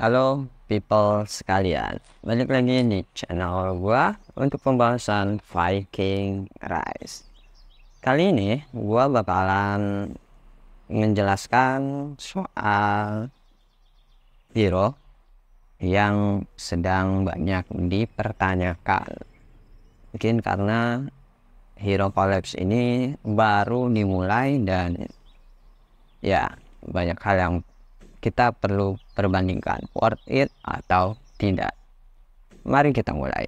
Halo people sekalian, balik lagi di channel gua untuk pembahasan Viking Rise. Kali ini gua bakalan menjelaskan soal hero yang sedang banyak dipertanyakan. Mungkin karena hero collapse ini baru dimulai dan ya banyak hal yang kita perlu perbandingkan, worth it atau tidak. Mari kita mulai.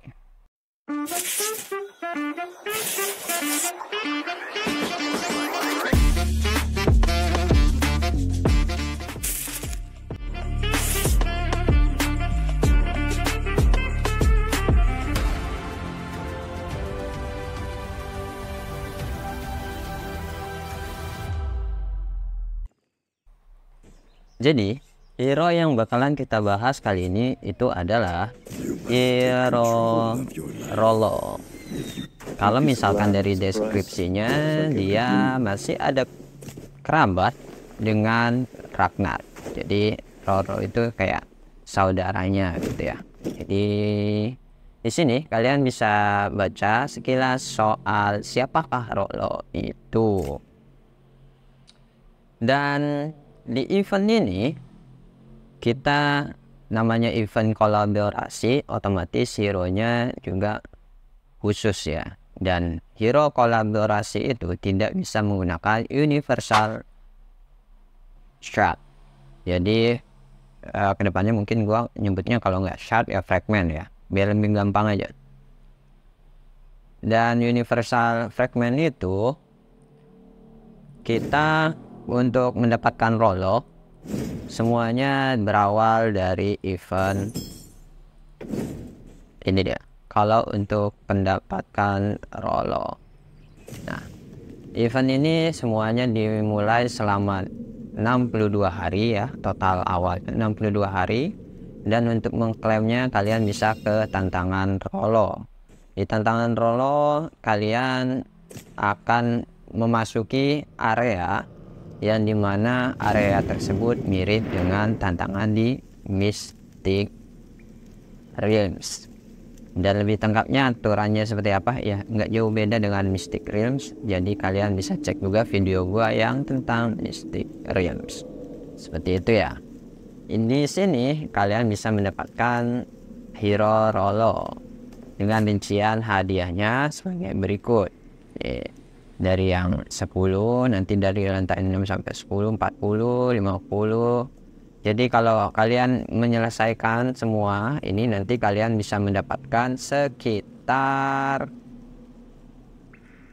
Jadi hero yang bakalan kita bahas kali ini itu adalah hero Rollo. Kalau misalkan dari deskripsinya, dia masih ada kerabat dengan Ragnar. Jadi Rollo itu kayak saudaranya gitu ya. Jadi di sini kalian bisa baca sekilas soal siapakah Rollo itu. Dan di event ini kita namanya event kolaborasi, otomatis hero-nya juga khusus ya. Dan hero kolaborasi itu tidak bisa menggunakan universal shard. Jadi kedepannya mungkin gua nyebutnya kalau nggak shard ya fragment ya, biar lebih gampang aja. Dan universal fragment itu kita untuk mendapatkan Rollo semuanya berawal dari event ini dia. Kalau untuk mendapatkan Rollo, nah event ini semuanya dimulai selama 62 hari ya, total awal 62 hari. Dan untuk mengklaimnya kalian bisa ke tantangan Rollo. Di tantangan Rollo kalian akan memasuki area yang dimana area tersebut mirip dengan tantangan di Mystic Realms. Dan lebih lengkapnya aturannya seperti apa ya, nggak jauh beda dengan Mystic Realms. Jadi kalian bisa cek juga video gua yang tentang Mystic Realms. Seperti itu ya. Di sini kalian bisa mendapatkan hero Rollo dengan rincian hadiahnya sebagai berikut. Dari yang 10, nanti dari lantai 6 sampai 10, 40, 50. Jadi kalau kalian menyelesaikan semua ini, nanti kalian bisa mendapatkan sekitar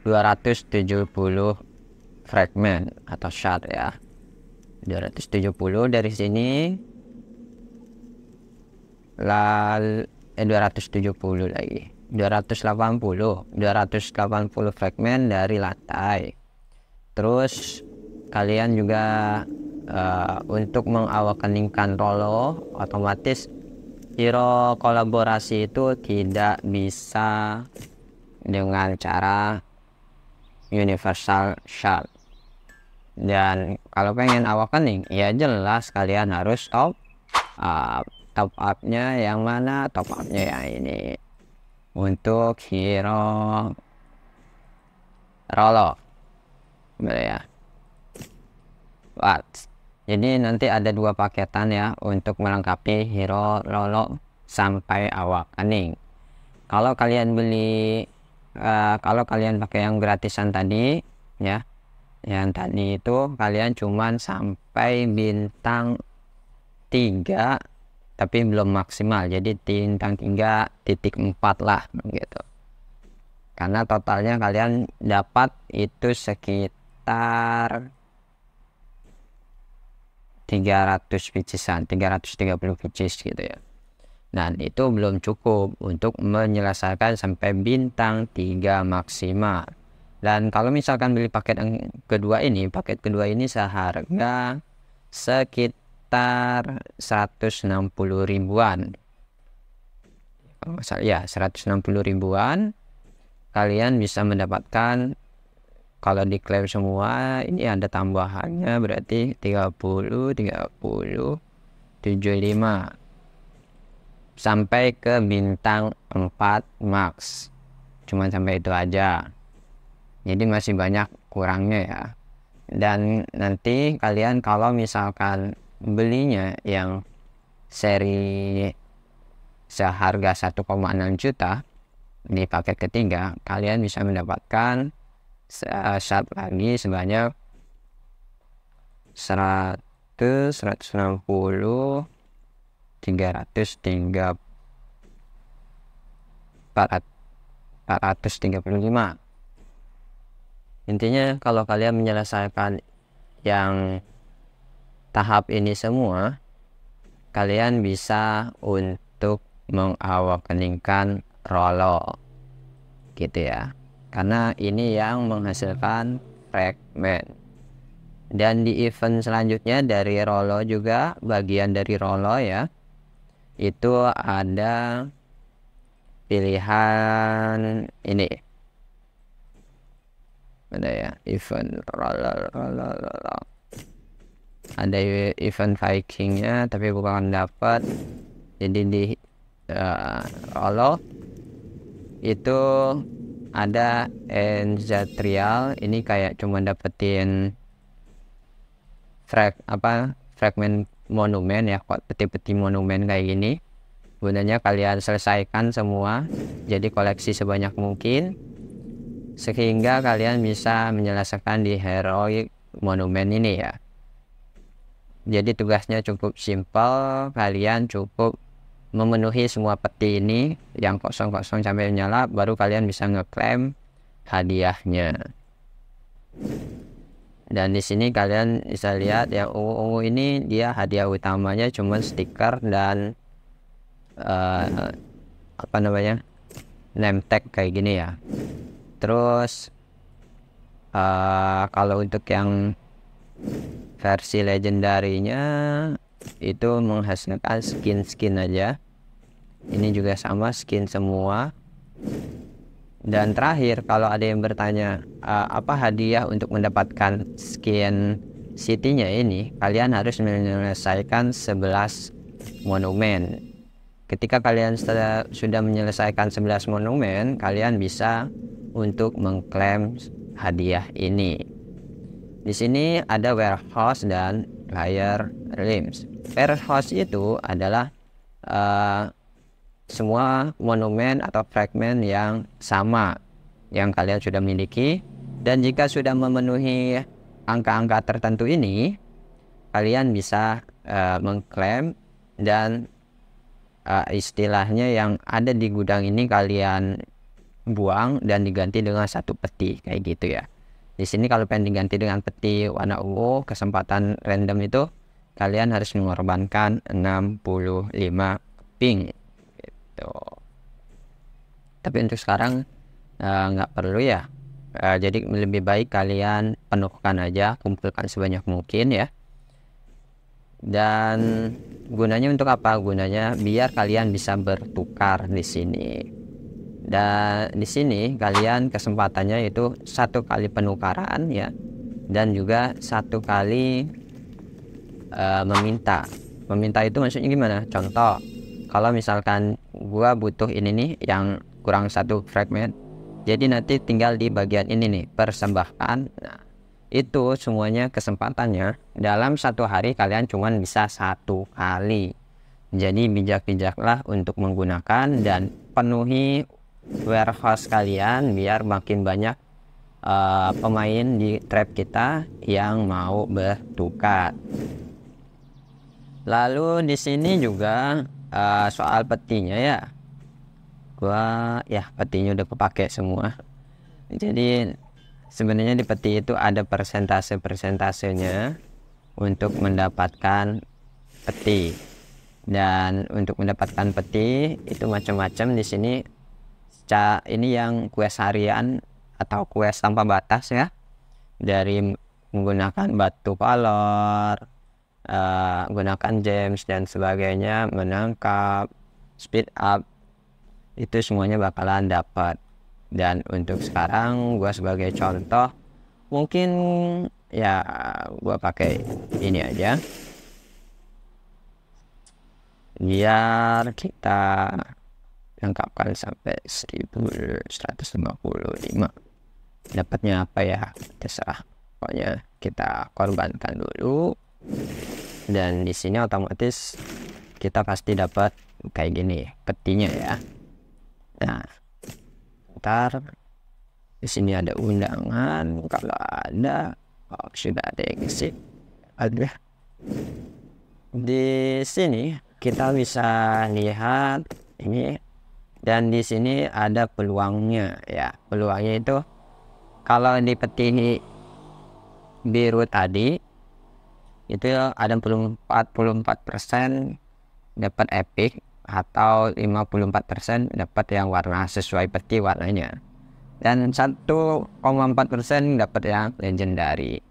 270 fragment atau shard ya. 270 dari sini, lalu 270 lagi, 280 fragment dari lantai. Terus kalian juga untuk mengawakeningkan Rollo, otomatis hero kolaborasi itu tidak bisa dengan cara universal shard. Dan kalau pengen awakening ya jelas kalian harus top upnya yang mana? Top upnya yang ini untuk hero Rollo, ya. Jadi nanti ada dua paketan ya untuk melengkapi hero Rollo sampai awakening. Kalau kalian beli kalau kalian pakai yang gratisan tadi ya, yang tadi itu kalian cuman sampai bintang 3 tapi belum maksimal, jadi bintang 3.4 lah gitu. Karena totalnya kalian dapat itu sekitar 300 pieces-an, 330 pieces gitu ya. Dan itu belum cukup untuk menyelesaikan sampai bintang 3 maksimal. Dan kalau misalkan beli paket yang kedua ini, paket kedua ini seharga sekitar 160 ribuan. Kalau ya 160 ribuan kalian bisa mendapatkan. Kalau diklaim semua ini ada tambahannya berarti 30 75 sampai ke bintang 4 max, cuman sampai itu aja, jadi masih banyak kurangnya ya. Dan nanti kalian kalau misalkan belinya yang seri seharga 1,6 juta di paket ketiga, kalian bisa mendapatkan shard lagi sebanyak 100, 160, 303, 435. Intinya kalau kalian menyelesaikan yang tahap ini semua, kalian bisa untuk mengawakeningkan Rollo gitu ya, karena ini yang menghasilkan fragment. Dan di event selanjutnya dari Rollo juga, bagian dari Rollo ya, itu ada pilihan ini, ada ya event Rollo. Ada event Vikingnya tapi bukan dapat. Jadi di Rollo itu ada Enzatrial, ini kayak cuma dapetin fragmen monumen ya, kok peti-peti monumen kayak gini. Gunanya kalian selesaikan semua, jadi koleksi sebanyak mungkin sehingga kalian bisa menyelesaikan di heroic monumen ini ya. Jadi tugasnya cukup simpel, kalian cukup memenuhi semua peti ini yang kosong-kosong sampai menyala, baru kalian bisa ngeklaim hadiahnya. Dan di sini kalian bisa lihat yang ungu-ungu ini, dia hadiah utamanya cuma stiker dan name tag kayak gini ya. Terus kalau untuk yang versi legendarinya itu menghasilkan skin aja. Ini juga sama, skin semua. Dan terakhir, kalau ada yang bertanya apa hadiah untuk mendapatkan skin city-nya ini, kalian harus menyelesaikan 11 monumen. Ketika kalian sudah menyelesaikan 11 monumen, kalian bisa untuk mengklaim hadiah ini. Di sini ada warehouse dan player limbs. Warehouse itu adalah semua monumen atau fragmen yang sama yang kalian sudah miliki, dan jika sudah memenuhi angka-angka tertentu ini, kalian bisa mengklaim dan istilahnya yang ada di gudang ini kalian buang dan diganti dengan satu peti kayak gitu ya. Di sini kalau pengen diganti dengan peti warna ungu kesempatan random itu, kalian harus mengorbankan 65 ping gitu. Tapi untuk sekarang nggak perlu ya. Jadi lebih baik kalian penuhkan aja, kumpulkan sebanyak mungkin ya. Dan gunanya untuk apa? Gunanya biar kalian bisa bertukar di sini. Dan di sini kalian kesempatannya itu 1 kali penukaran ya, dan juga 1 kali meminta itu maksudnya gimana? Contoh, kalau misalkan gua butuh ini nih yang kurang 1 fragment, jadi nanti tinggal di bagian ini nih, persembahkan. Nah, itu semuanya kesempatannya dalam 1 hari kalian cuman bisa 1 kali. Jadi bijak-bijaklah untuk menggunakan dan penuhi warehouse kalian biar makin banyak pemain di trap kita yang mau bertukar. Lalu di sini juga soal petinya ya, petinya udah kepake semua. Jadi sebenarnya di peti itu ada persentase-persentasenya untuk mendapatkan peti. Dan untuk mendapatkan peti itu macam-macam di sini. Ini yang quest harian atau quest tanpa batas ya, dari menggunakan batu palor, gunakan gems dan sebagainya, menangkap, speed up, itu semuanya bakalan dapat. Dan untuk sekarang gua sebagai contoh mungkin ya gua pakai ini aja. biar kita lengkapkan sampai 1155. Dapatnya apa ya terserah, pokoknya kita korbankan dulu. Dan di sini otomatis kita pasti dapat kayak gini petinya ya. Nah, ntar di sini ada undangan, kalau ada, oh, sudah ada yang isi. Ada di sini kita bisa lihat ini, dan di sini ada peluangnya ya. Peluangnya itu kalau di peti biru tadi itu ada 44% dapat epic, atau 54% dapat yang warna sesuai peti warnanya, dan 1,4% dapat yang legendary.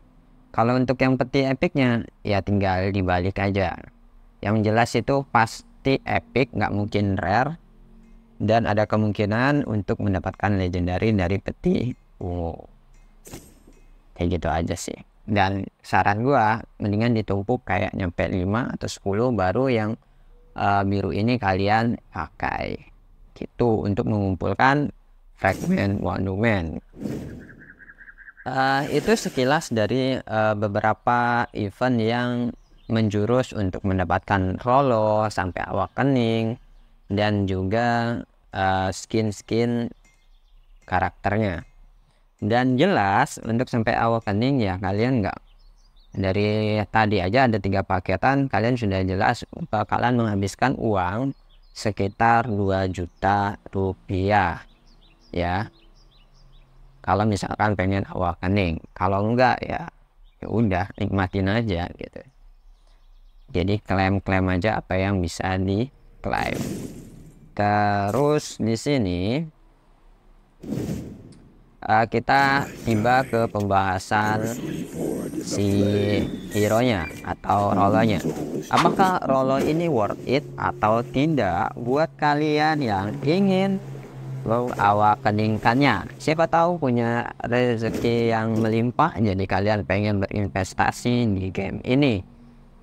Kalau untuk yang peti epicnya ya tinggal dibalik aja. Yang jelas itu pasti epic, nggak mungkin rare, dan ada kemungkinan untuk mendapatkan legendary dari peti ungu. Kayak gitu aja sih. Dan saran gua mendingan ditumpuk kayak nyampe 5 atau 10 baru yang biru ini kalian pakai gitu untuk mengumpulkan fragment monumen. Itu sekilas dari beberapa event yang menjurus untuk mendapatkan Rolo sampai awakening, dan juga skin-skin karakternya. Dan jelas untuk sampai awakening ya kalian nggak, dari tadi aja ada 3 paketan, kalian sudah jelas bakalan menghabiskan uang sekitar 2 juta rupiah ya, kalau misalkan pengen awakening. Kalau enggak ya udah nikmatin aja gitu. Jadi klaim aja apa yang bisa diklaim. Terus di sini kita tiba ke pembahasan si hero nya atau rolonya. Apakah rolo ini worth it atau tidak buat kalian yang ingin awakeningkannya? Siapa tahu punya rezeki yang melimpah, jadi kalian pengen berinvestasi di game ini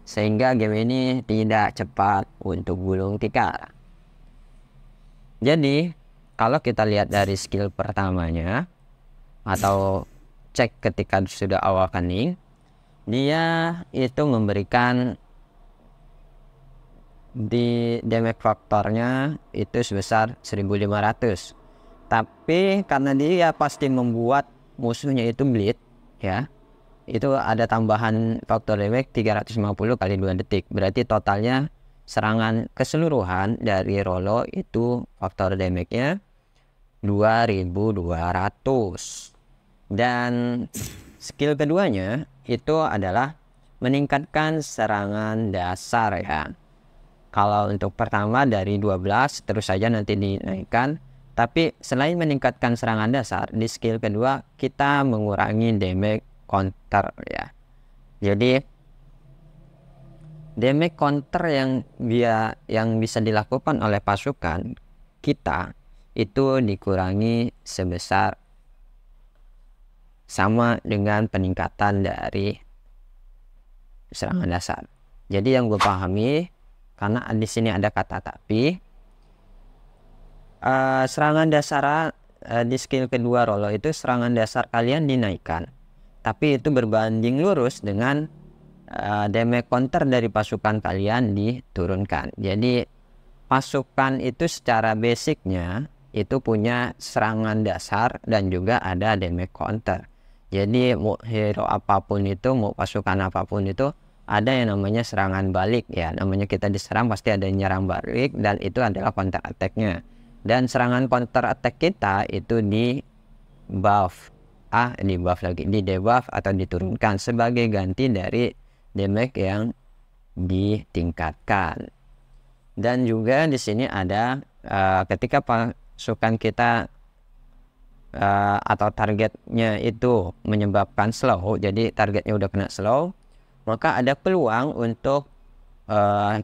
sehingga game ini tidak cepat untuk gulung tikar. Jadi kalau kita lihat dari skill pertamanya atau cek ketika sudah awakening, dia itu memberikan di damage faktornya itu sebesar 1500, tapi karena dia pasti membuat musuhnya itu bleed ya, itu ada tambahan faktor damage 350 kali 2 detik, berarti totalnya serangan keseluruhan dari Rolo itu faktor damage-nya 2200. Dan skill keduanya itu adalah meningkatkan serangan dasar ya. Kalau untuk pertama dari 12 terus saja nanti dinaikkan, tapi selain meningkatkan serangan dasar, di skill kedua kita mengurangi damage counter ya. Jadi damage counter yang bisa dilakukan oleh pasukan kita itu dikurangi sebesar sama dengan peningkatan dari serangan dasar. Jadi yang gue pahami, karena di sini ada kata tapi, serangan dasar di skill kedua Rolo itu serangan dasar kalian dinaikkan, tapi itu berbanding lurus dengan damage counter dari pasukan kalian diturunkan. Jadi pasukan itu secara basicnya itu punya serangan dasar dan juga ada damage counter. Jadi mau hero apapun itu, mau pasukan apapun itu, ada yang namanya serangan balik ya. Namanya kita diserang pasti ada yang nyerang balik, dan itu adalah counter attack-nya. Dan serangan counter attack kita itu di buff, di debuff atau diturunkan sebagai ganti dari damage yang ditingkatkan. Dan juga di sini ada ketika pasukan kita atau targetnya itu menyebabkan slow, jadi targetnya udah kena slow, maka ada peluang untuk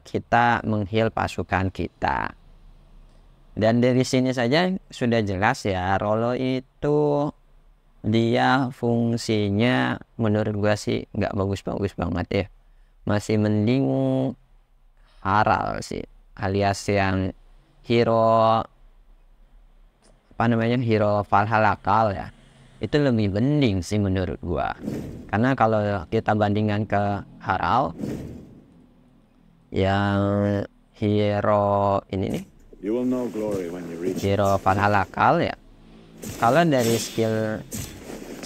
kita mengheal pasukan kita. Dan dari sini saja sudah jelas ya, Rolo itu dia fungsinya menurut gua sih nggak bagus-bagus banget ya, masih mending Haral sih. alias yang hero hero Valhalla Kal ya, itu lebih mending sih menurut gua. Karena kalau kita bandingkan ke Harald yang hero ini nih, hero Valhalla Kal ya, kalau dari skill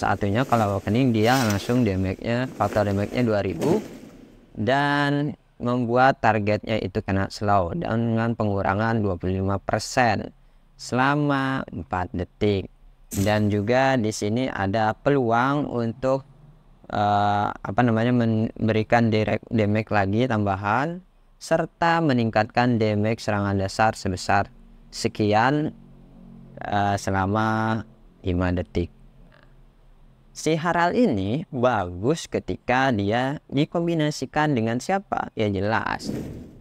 satunya, kalau awakening dia langsung damage-nya, faktor damage-nya 2000 dan membuat targetnya itu kena slow dengan pengurangan 25% selama 4 detik. Dan juga di sini ada peluang untuk memberikan direct damage lagi tambahan, serta meningkatkan damage serangan dasar sebesar sekian selama 5 detik. Si Harald ini bagus ketika dia dikombinasikan dengan siapa? Ya jelas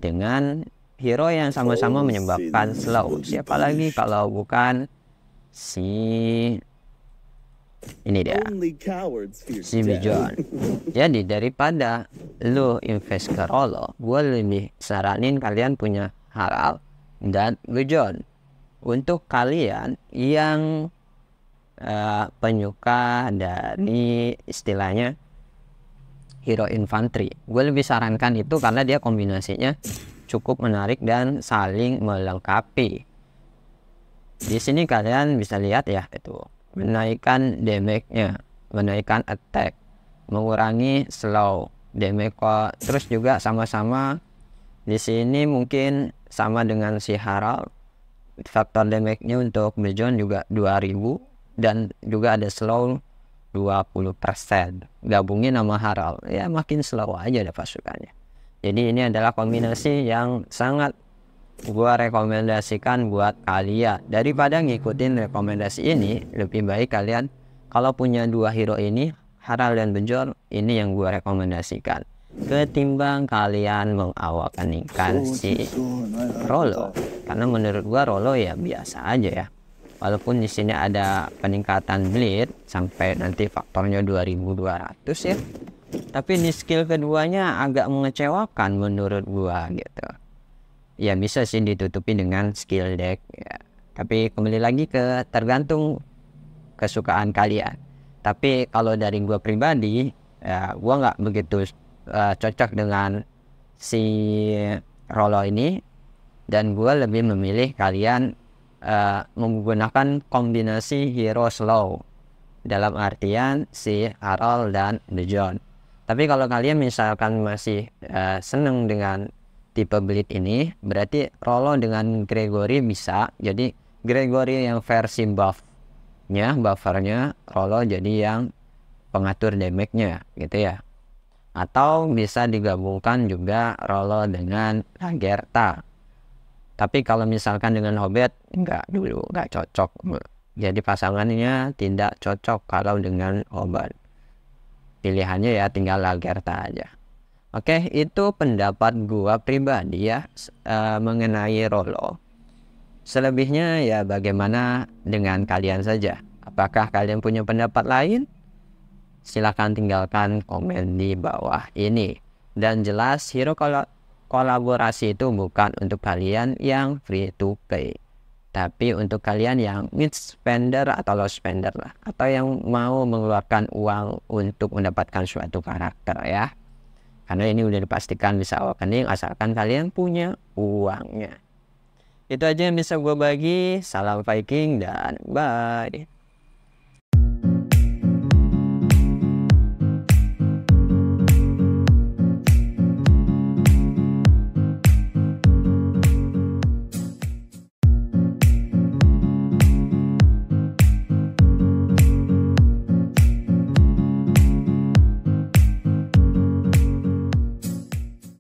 dengan hero yang sama-sama menyebabkan slow. Siapa lagi kalau bukan si ini dia, si Bjorn. Jadi daripada lu invest ke Rollo, gue lebih saranin kalian punya Harald dan Bjorn. Untuk kalian yang penyuka dari istilahnya hero infantry, gue lebih sarankan itu karena dia kombinasinya cukup menarik dan saling melengkapi. Di sini kalian bisa lihat ya, itu menaikkan damage-nya, menaikkan attack, mengurangi slow damage kok. Terus juga sama-sama di sini mungkin sama dengan si Harald, faktor damage-nya untuk Bjorn juga 2000 dan juga ada slow 20%. Gabungin sama Harald ya makin slow aja ada pasukannya. Jadi ini adalah kombinasi yang sangat gua rekomendasikan buat kalian. Daripada ngikutin rekomendasi ini, lebih baik kalian kalau punya dua hero ini, Harald dan Bjorn, ini yang gua rekomendasikan ketimbang kalian mengawakankan si Rollo. Karena menurut gua Rollo ya biasa aja ya. Walaupun di sini ada peningkatan bleed sampai nanti faktornya 2200 ya. Tapi di skill keduanya agak mengecewakan menurut gua gitu. Ya bisa sih ditutupi dengan skill deck ya. Tapi kembali lagi ke tergantung kesukaan kalian. Tapi kalau dari gua pribadi ya gua nggak begitu cocok dengan si Rollo ini, dan gua lebih memilih kalian menggunakan kombinasi hero slow, dalam artian si Harald dan Bjorn. Tapi kalau kalian misalkan masih seneng dengan tipe bleed ini, berarti Rollo dengan Gregory bisa. Jadi Gregory yang versi buffernya, Rollo jadi yang pengatur damage-nya gitu ya. Atau bisa digabungkan juga Rollo dengan Lagertha. Tapi kalau misalkan dengan Hobbit enggak cocok. Jadi pasangannya tidak cocok kalau dengan Hobbit. Pilihannya ya tinggal Lagertha aja. Oke, itu pendapat gua pribadi ya mengenai Rollo. Selebihnya ya bagaimana dengan kalian saja. Apakah kalian punya pendapat lain? Silahkan tinggalkan komen di bawah ini. Dan jelas hero kolaborasi itu bukan untuk kalian yang free to play, tapi untuk kalian yang mid spender atau low spender lah, atau yang mau mengeluarkan uang untuk mendapatkan suatu karakter ya. Karena ini udah dipastikan bisa awakening asalkan kalian punya uangnya. Itu aja yang bisa gue bagi. Salam Viking dan bye.